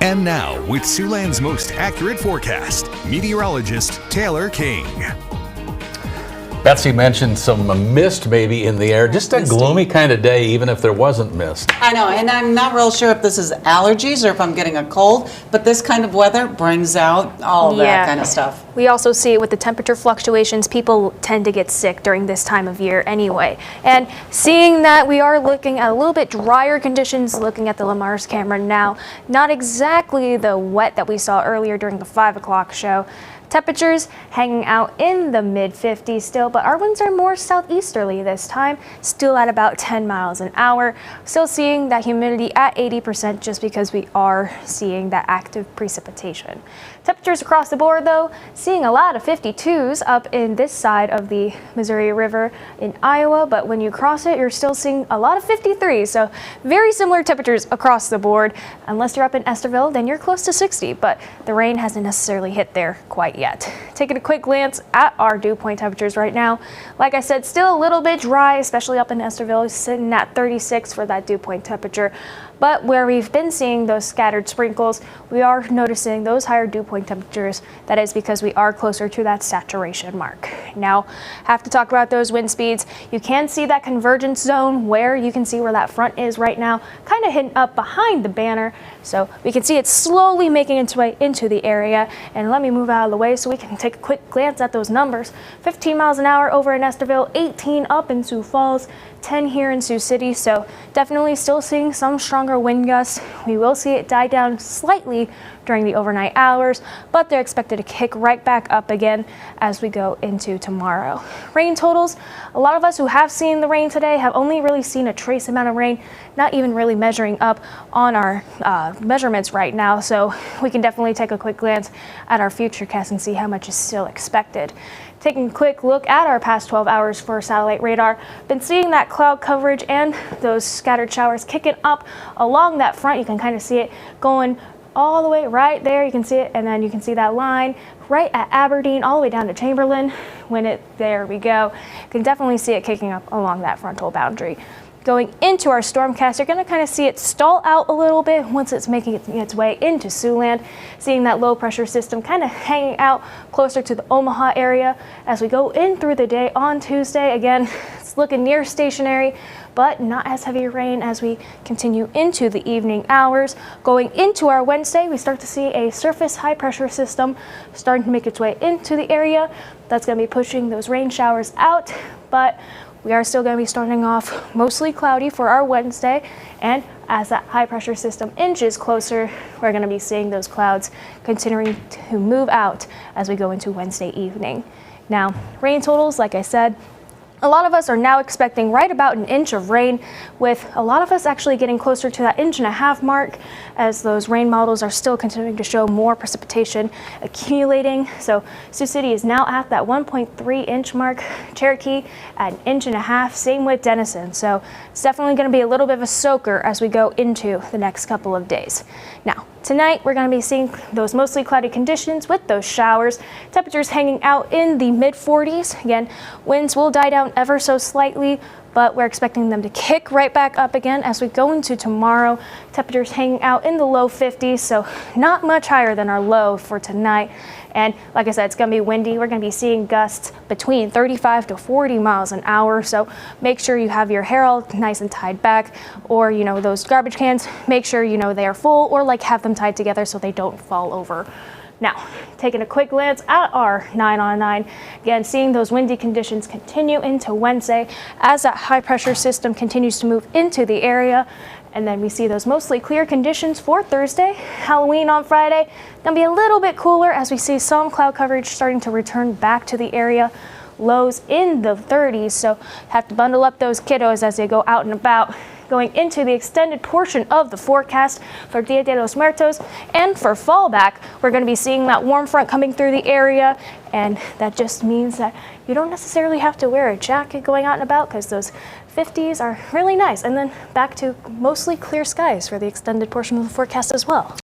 And now, with Siouxland's most accurate forecast, meteorologist Taylor King. Betsy mentioned some mist maybe in the air. Just a gloomy kind of day, even if there wasn't mist. I know, and I'm not real sure if this is allergies or if I'm getting a cold, but this kind of weather brings out all that kind of stuff. We also see it with the temperature fluctuations. People tend to get sick during this time of year anyway. And seeing that we are looking at a little bit drier conditions, looking at the Lamar's camera now, not exactly the wet that we saw earlier during the 5 o'clock show. Temperatures hanging out in the mid-50s still, but our winds are more southeasterly this time, still at about 10 miles an hour. Still seeing that humidity at 80% just because we are seeing that active precipitation. Temperatures across the board though, seeing a lot of 52s up in this side of the Missouri River in Iowa, but when you cross it, you're still seeing a lot of 53s. So very similar temperatures across the board. Unless you're up in Estherville, then you're close to 60, but the rain hasn't necessarily hit there quite yet. Taking a quick glance at our dew point temperatures right now. Like I said, still a little bit dry, especially up in Estherville, sitting at 36 for that dew point temperature. But where we've been seeing those scattered sprinkles, we are noticing those higher dew point temperatures. That is because we are closer to that saturation mark. Now, have to talk about those wind speeds. You can see that convergence zone where you can see where that front is right now, kind of hidden up behind the banner. So we can see it slowly making its way into the area. And let me move out of the way so we can take a quick glance at those numbers. 15 miles an hour over in Estherville, 18 up in Sioux Falls, 10 here in Sioux City. So definitely still seeing some stronger wind gusts. We will see it die down slightly during the overnight hours, but they're expected to kick right back up again as we go into tomorrow. Rain totals, a lot of us who have seen the rain today have only really seen a trace amount of rain, not even really measuring up on our measurements right now. So we can definitely take a quick glance at our futurecast and see how much is still expected. Taking a quick look at our past 12 hours for satellite radar, been seeing that cloud coverage and those scattered showers kicking up along that front. You can kind of see it going all the way right there. You can see it, and then you can see that line right at Aberdeen all the way down to Chamberlain. There we go. You can definitely see it kicking up along that frontal boundary. Going into our stormcast, you're going to kind of see it stall out a little bit once it's making its way into Siouxland, seeing that low pressure system kind of hanging out closer to the Omaha area. As we go in through the day on Tuesday, again, it's looking near stationary, but not as heavy rain as we continue into the evening hours. Going into our Wednesday, we start to see a surface high pressure system starting to make its way into the area. That's going to be pushing those rain showers out, but we are still going to be starting off mostly cloudy for our Wednesday, and as that high pressure system inches closer, we're going to be seeing those clouds continuing to move out as we go into Wednesday evening. Now, rain totals, like I said, a lot of us are now expecting right about an inch of rain, with a lot of us actually getting closer to that 1.5 inch mark as those rain models are still continuing to show more precipitation accumulating. So Sioux City is now at that 1.3 inch mark, Cherokee at 1.5 inches, same with Denison. So it's definitely going to be a little bit of a soaker as we go into the next couple of days. Now, tonight, we're going to be seeing those mostly cloudy conditions with those showers. Temperatures hanging out in the mid-40s. Again, winds will die down ever so slightly, but we're expecting them to kick right back up again as we go into tomorrow. Temperatures hanging out in the low 50s, so not much higher than our low for tonight. And like I said, it's going to be windy. We're going to be seeing gusts between 35 to 40 miles an hour. So make sure you have your hair all nice and tied back, or, those garbage cans, make sure, they are full, or have them tied together so they don't fall over. Now, taking a quick glance at our 9 on 9, again, seeing those windy conditions continue into Wednesday as that high pressure system continues to move into the area. And then we see those mostly clear conditions for Thursday. Halloween on Friday, gonna be a little bit cooler as we see some cloud coverage starting to return back to the area. Lows in the 30s, so have to bundle up those kiddos as they go out and about. Going into the extended portion of the forecast for Dia de los Muertos and for fallback, we're going to be seeing that warm front coming through the area, and that just means that you don't necessarily have to wear a jacket going out and about, because those 50s are really nice. And then back to mostly clear skies for the extended portion of the forecast as well.